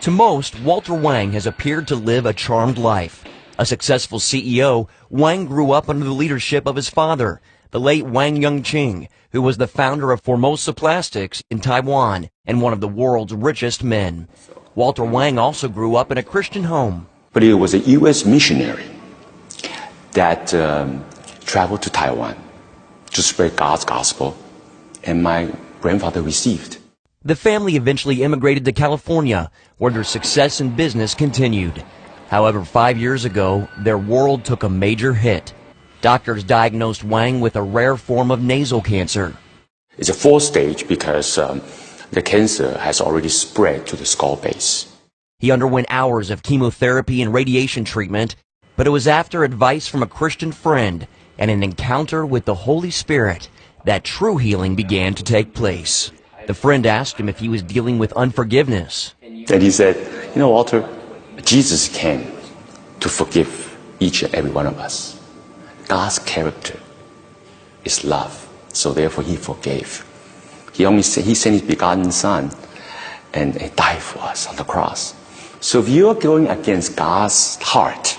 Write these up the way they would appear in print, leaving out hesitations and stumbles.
To most, Walter Wang has appeared to live a charmed life. A successful CEO, Wang grew up under the leadership of his father, the late Wang Yongqing, who was the founder of Formosa Plastics in Taiwan and one of the world's richest men. Walter Wang also grew up in a Christian home. But he was a U.S. missionary that traveled to Taiwan to spread God's gospel, and my grandfather received. The family eventually immigrated to California, where their success in business continued. However, 5 years ago, their world took a major hit. Doctors diagnosed Wang with a rare form of nasal cancer. It's a 4th stage because the cancer has already spread to the skull base. He underwent hours of chemotherapy and radiation treatment, but it was after advice from a Christian friend and an encounter with the Holy Spirit that true healing began to take place. The friend asked him if he was dealing with unforgiveness. And he said, "You know, Walter, Jesus came to forgive each and every one of us. God's character is love, so therefore he forgave. He sent his begotten Son and he died for us on the cross. So if you are going against God's heart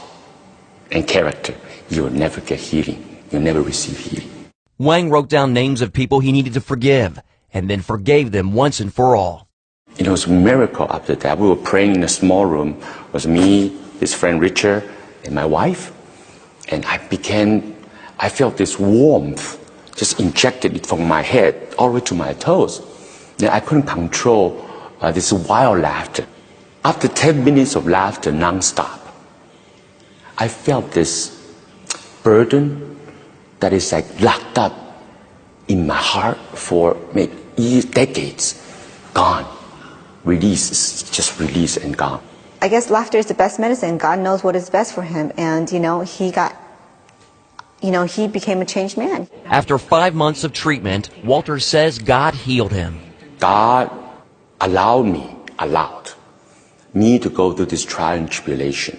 and character, you will never get healing. You'll never receive healing." Wang wrote down names of people he needed to forgive and then forgave them once and for all. It was a miracle after that. We were praying in a small room. It was me, his friend Richard, and my wife. And I felt this warmth just injected it from my head all the way to my toes. Then I couldn't control this wild laughter. After 10 minutes of laughter nonstop, I felt this burden that is like locked up in my heart for maybe decades, gone. Release, just release and gone. I guess laughter is the best medicine. God knows what is best for him. And, he became a changed man. After 5 months of treatment, Walter says God healed him. God allowed me to go through this trial and tribulation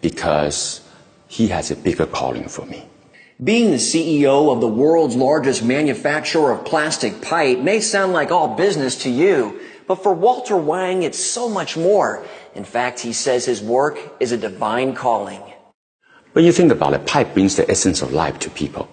because he has a bigger calling for me. Being the CEO of the world's largest manufacturer of plastic pipe may sound like all business to you, but for Walter Wang, it's so much more. In fact, he says his work is a divine calling. When you think about it, pipe brings the essence of life to people.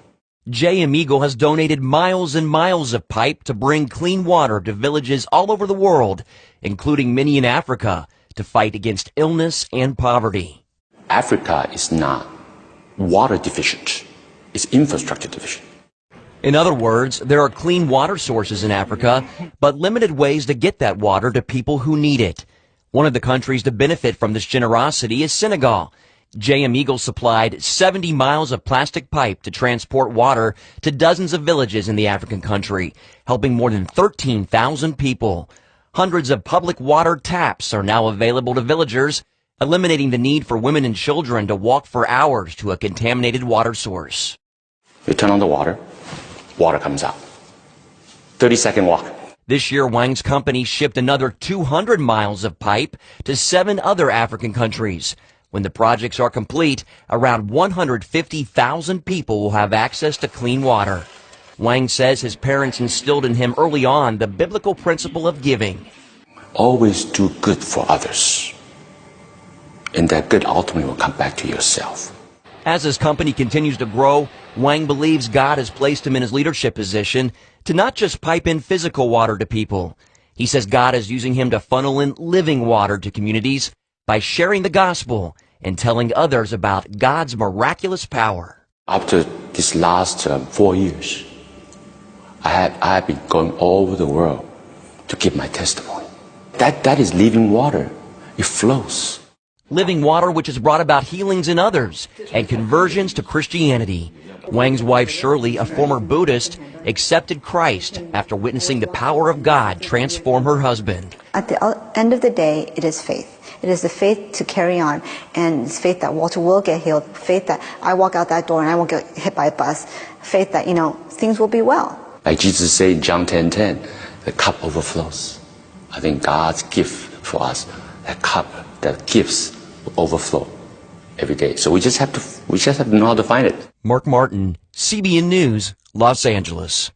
J.M. Eagle has donated miles and miles of pipe to bring clean water to villages all over the world, including many in Africa, to fight against illness and poverty. Africa is not water deficient. It's infrastructure deficient. In other words, there are clean water sources in Africa, but limited ways to get that water to people who need it. One of the countries to benefit from this generosity is Senegal. J.M. Eagle supplied 70 miles of plastic pipe to transport water to dozens of villages in the African country, helping more than 13,000 people. Hundreds of public water taps are now available to villagers, eliminating the need for women and children to walk for hours to a contaminated water source. You turn on the water comes out. 30-second walk. This year, Wang's company shipped another 200 miles of pipe to 7 other African countries. When the projects are complete, around 150,000 people will have access to clean water. Wang says his parents instilled in him early on the biblical principle of giving. Always do good for others, and that good ultimately will come back to yourself. As his company continues to grow, Wang believes God has placed him in his leadership position to not just pipe in physical water to people. He says God is using him to funnel in living water to communities by sharing the gospel and telling others about God's miraculous power. After this last 4 years, I have been going all over the world to give my testimony. That is living water. It flows. Living water which has brought about healings in others and conversions to Christianity. Wang's wife Shirley, a former Buddhist, accepted Christ after witnessing the power of God transform her husband. At the end of the day, it is faith. It is the faith to carry on, and it's faith that Walter will get healed, faith that I walk out that door and I won't get hit by a bus, faith that, things will be well. Like Jesus said in John 10:10, the cup overflows. I think God's gift for us, that cup, that gifts will overflow every day. So we just have to know how to find it. Mark Martin, CBN News, Los Angeles.